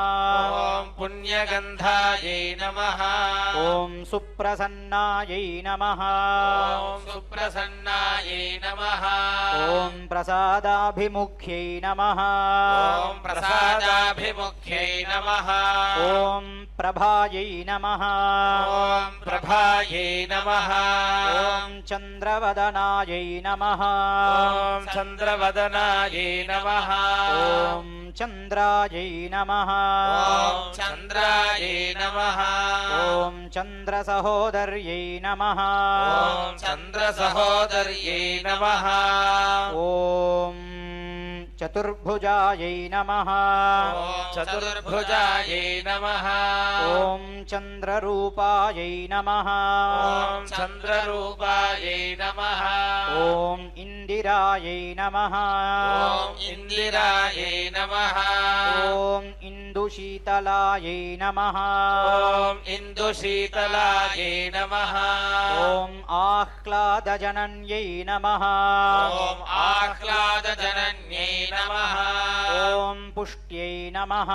[SPEAKER 5] ॐ पुण्यगन्धायै नमः
[SPEAKER 3] ॐ सुप्रसन्नायै नमः
[SPEAKER 5] ॐ सुप्रसन्नायै नमः
[SPEAKER 3] ॐ प्रसादाभिमुख्यै नमः
[SPEAKER 5] ॐ प्रसादाभिमुख्यै नमः
[SPEAKER 3] ॐ प्रभायै नमः
[SPEAKER 5] ॐ प्रभायै नमः
[SPEAKER 3] ॐ चन्द्रवदनायै नमः
[SPEAKER 5] ॐ चन्द्रवदनायै नमः
[SPEAKER 3] ॐ चन्द्रायै नमः
[SPEAKER 5] ॐ चन्द्रायै नमः
[SPEAKER 3] ॐ चन्द्रसहोदर्यै नमः
[SPEAKER 5] ॐ चन्द्रसहोदर्यै नमः
[SPEAKER 3] ॐ चतुर्भुजायै नमः
[SPEAKER 5] ॐ चतुर्भुजायै नमः
[SPEAKER 3] ॐ चन्द्ररूपायै नमः
[SPEAKER 5] ॐ चन्द्ररूपायै नमः
[SPEAKER 3] ॐ इन्दिरायै नमः
[SPEAKER 5] ॐ इन्दिरायै नमः
[SPEAKER 3] ॐ इन्दुशीतलायै नमः
[SPEAKER 5] ॐ इन्दुशीतलायै नमः
[SPEAKER 3] ॐ आह्लादजनन्यै नमः
[SPEAKER 5] ॐ आह्लादजनन्यै नमः
[SPEAKER 3] ॐ पुष्ट्यै नमः
[SPEAKER 5] ॐ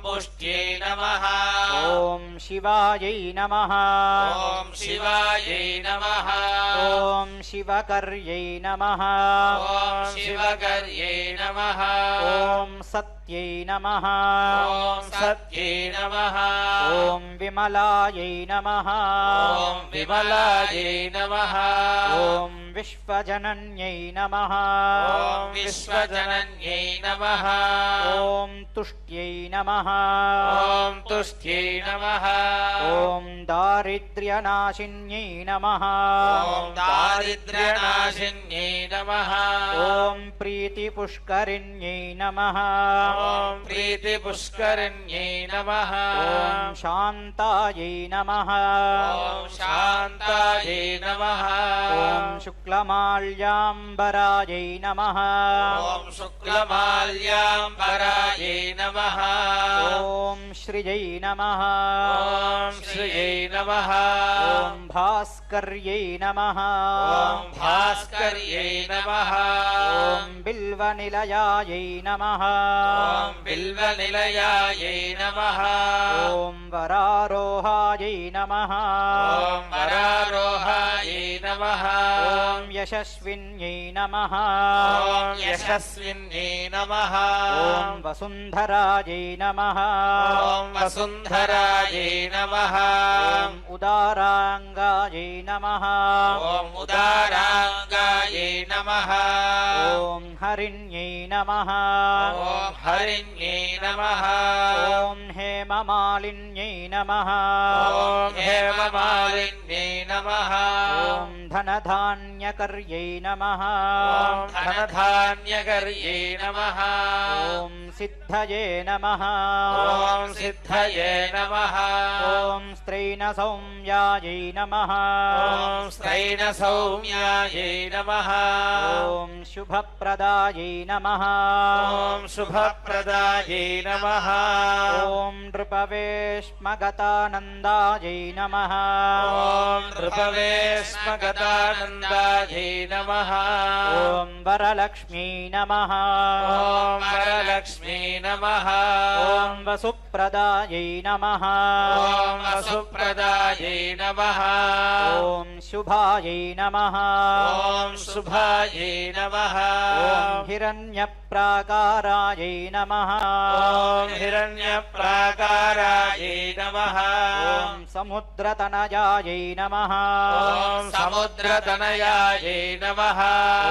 [SPEAKER 5] पुष्ट्यै नमः
[SPEAKER 3] ॐ शिवायै नमः
[SPEAKER 5] ॐ शिवायै नमः
[SPEAKER 3] ॐ शिवकर्यै नमः
[SPEAKER 5] ॐ शिवकर्यै नमः
[SPEAKER 3] ॐ सत्यै नमः
[SPEAKER 5] ॐ सत्यै नमः
[SPEAKER 3] ॐ विमलायै नमः
[SPEAKER 5] ॐ विमलायै नमः
[SPEAKER 3] ॐ विश्वजनन्यै नमः
[SPEAKER 5] ॐ विश्वजनन्यै नमः
[SPEAKER 3] ॐ तुष्ट्यै नमः
[SPEAKER 5] ॐ तुष्ट्यै नमः
[SPEAKER 3] ॐ दारिद्र्यनाशिन्यै नमः
[SPEAKER 5] ॐ दारिद्र्यनाशिन्यै नमः
[SPEAKER 3] ॐ प्रीतिपुष्करिण्यै नमः
[SPEAKER 5] ॐ प्रीतिपुष्करिण्यै नमः
[SPEAKER 3] ॐ शान्तायै नमः
[SPEAKER 5] ॐ शान्तायै नमः
[SPEAKER 3] ॐ शुक्लमाल्याम्बरायै नमः
[SPEAKER 5] ॐ शुक्लमाल्याम्बरायै नमः
[SPEAKER 3] ॐ श्रियै नमः
[SPEAKER 5] ॐ श्रियै नमः
[SPEAKER 3] ॐ भास्कर्यै नमः
[SPEAKER 5] ॐ भास्कर्यै नमः
[SPEAKER 3] ॐ बिल्वनिलयायै नमः
[SPEAKER 5] ॐ बिल्वनिलयायै नमः
[SPEAKER 3] ॐ वरारोहायै नमः
[SPEAKER 5] ॐ वरारोहायै नमः
[SPEAKER 3] ॐ यशस्विन्यै नमः
[SPEAKER 5] ॐ यशस्विन्यै नमः
[SPEAKER 3] ॐ वसुन्धरायै नमः
[SPEAKER 5] ॐ वसुन्धरायै नमः
[SPEAKER 3] ॐ उदाराङ्गायै नमः
[SPEAKER 5] ॐ उदाराङ्गायै नमः
[SPEAKER 3] ॐ हरिण्यै नमः
[SPEAKER 5] ॐ हरिण्यै नमः
[SPEAKER 3] ॐ हेममालिन्यै नमः
[SPEAKER 5] ॐ हेममालिन्यै नमः
[SPEAKER 3] ॐ धनधान्यकर्यै नमः
[SPEAKER 5] ॐ धनधान्यकर्यै नमः
[SPEAKER 3] ॐ सिद्धये नमः
[SPEAKER 5] ॐ सिद्धये नमः
[SPEAKER 3] ॐ स्त्रैणसौम्यायै नमः
[SPEAKER 5] ॐ स्त्रैणसौम्यायै नमः
[SPEAKER 3] ॐ शुभप्रदायै नमः
[SPEAKER 5] ॐ शुभप्रदायै नमः
[SPEAKER 3] ॐ नृपवेश्मगतानन्दायै नमः
[SPEAKER 5] ॐ नृपवेश्मगतानन्दायै नमः
[SPEAKER 3] ॐ वरलक्ष्मी नमः
[SPEAKER 5] ॐ वरलक्ष्मी नमः
[SPEAKER 3] ॐ वसुप्रदायै नमः
[SPEAKER 5] ॐ वसुप्रदायै नमः
[SPEAKER 3] ॐ शुभायै नमः
[SPEAKER 5] ॐ शुभायै नमः
[SPEAKER 3] ॐ हिरण्यप्राकारायै नमः
[SPEAKER 5] ॐ हिरण्यप्राकारायै नमः
[SPEAKER 3] ॐ समुद्रतनयायै नमः
[SPEAKER 5] ॐ समुद्रतनयायै नमः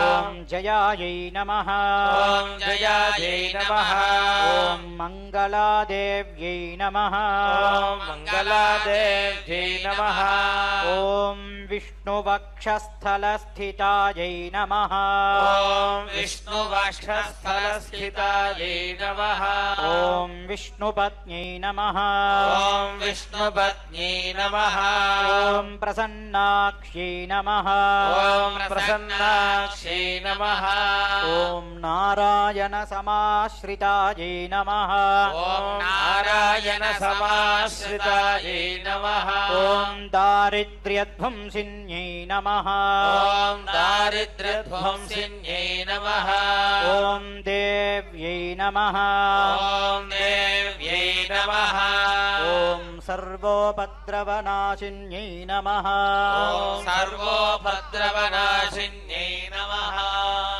[SPEAKER 3] ॐ जयायै नमः
[SPEAKER 5] ॐ जयायै नमः
[SPEAKER 3] ॐ मङ्गलादेव्यै नमः
[SPEAKER 5] ॐ मङ्गलादेव्यै नमः
[SPEAKER 3] ॐ विष्णुवक्षस्थलस्थितायै नमः
[SPEAKER 5] ॐ विष्णुवक्षस्थलस्थितायै नमः
[SPEAKER 3] ॐ विष्णुपत्न्यै नमः
[SPEAKER 5] ॐ विष्णुपत्न्यै नमः
[SPEAKER 3] ॐ प्रसन्नाक्ष्यै नमः
[SPEAKER 5] ॐ प्रसन्नाक्ष्यै नमः
[SPEAKER 3] ॐ नारायणसमाश्रितायै नमः
[SPEAKER 5] ॐ नारायणसमाश्रितायै नमः
[SPEAKER 3] ॐ दारिद्र्यध्वंसिन्यै नमः
[SPEAKER 5] ॐ दारिद्र्यध्वंसिन्यै नमः
[SPEAKER 3] ॐ देव्यै नमः
[SPEAKER 5] ॐ देव्यै नमः
[SPEAKER 3] ॐ सर्वोपद्रवनाशिन्यै नमः
[SPEAKER 5] ॐ सर्वोपद्रवनाशिन्यै नमः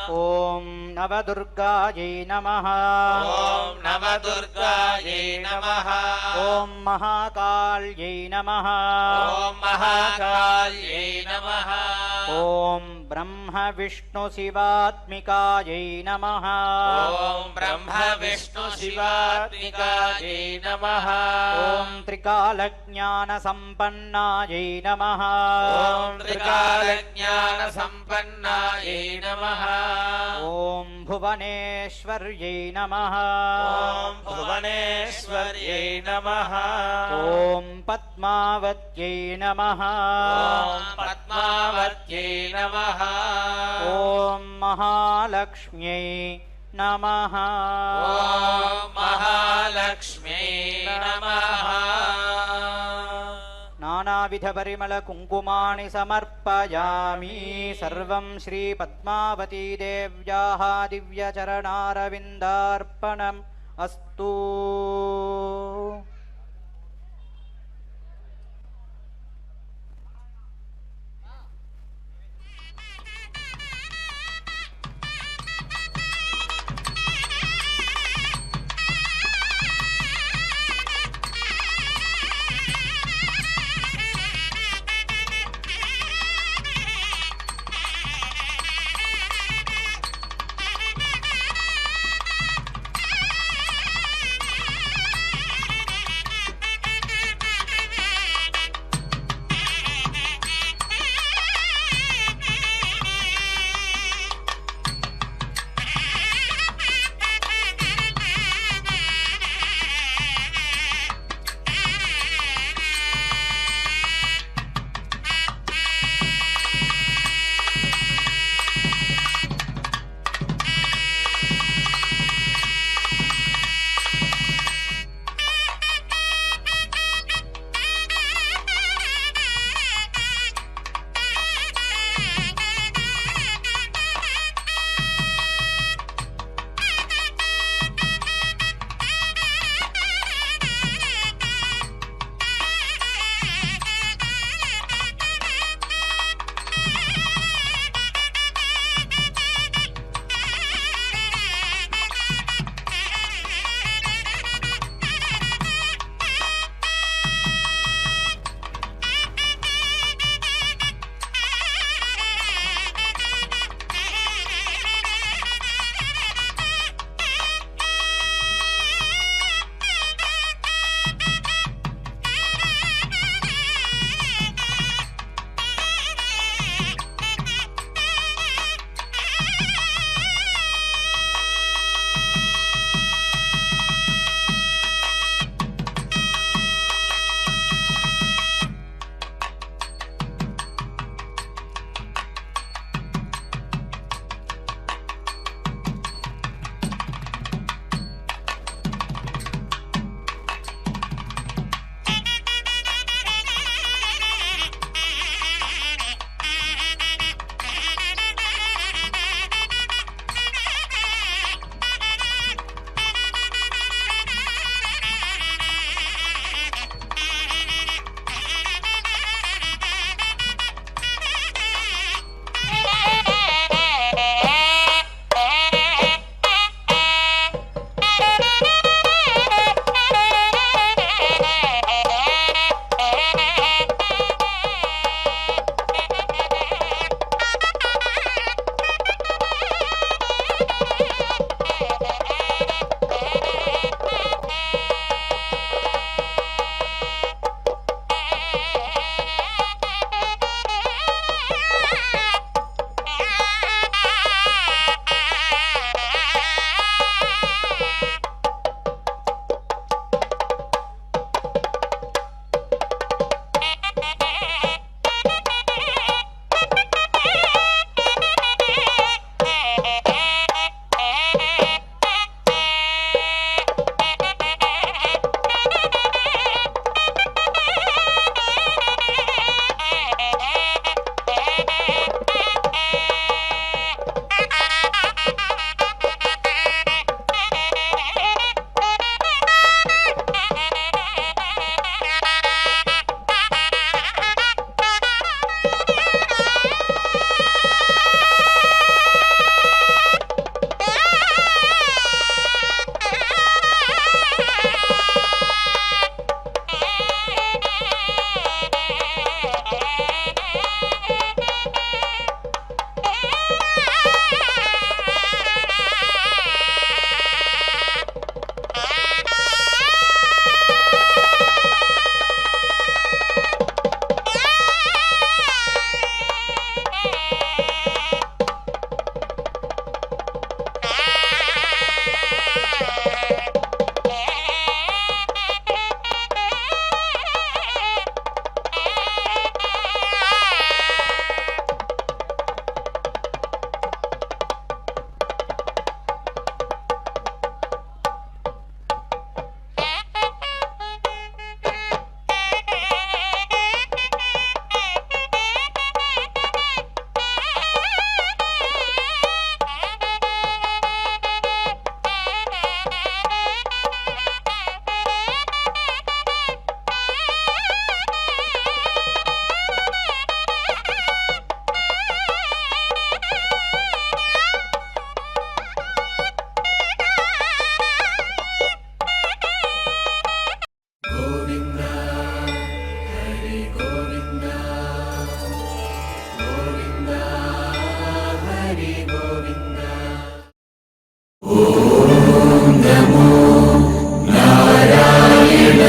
[SPEAKER 3] ॐ नवदुर्गायै नमः
[SPEAKER 5] ॐ नवदुर्गायै नमः
[SPEAKER 3] ॐ महाकाल्यै नमः
[SPEAKER 5] ॐ महाकाल्यै नमः
[SPEAKER 3] ॐ ब्रह्मविष्णुशिवात्मिकायै नमः
[SPEAKER 5] ॐ ब्रह्मविष्णुशिवात्मिकायै नमः
[SPEAKER 3] ॐ त्रिकालज्ञानसम्पन्नायै नमः
[SPEAKER 5] ॐ त्रिकालज्ञानसम्पन्नायै नमः
[SPEAKER 3] ॐ भुवनेश्वर्यै नमः
[SPEAKER 5] ॐ भुवनेश्वर्यै नमः
[SPEAKER 3] ॐ पद्मावत्यै नमः
[SPEAKER 5] ॐ पद्मावत्यै नमः
[SPEAKER 3] ॐ महालक्ष्म्यै नमः
[SPEAKER 5] ॐ महालक्ष्म्यै नमः
[SPEAKER 3] नानाविधपरिमलकुङ्कुमाणि समर्पयामि सर्वं श्रीपद्मावतीदेव्याः दिव्यचरणारविन्दार्पणम् अस्तु
[SPEAKER 6] ఓం నమో నారాయణాయ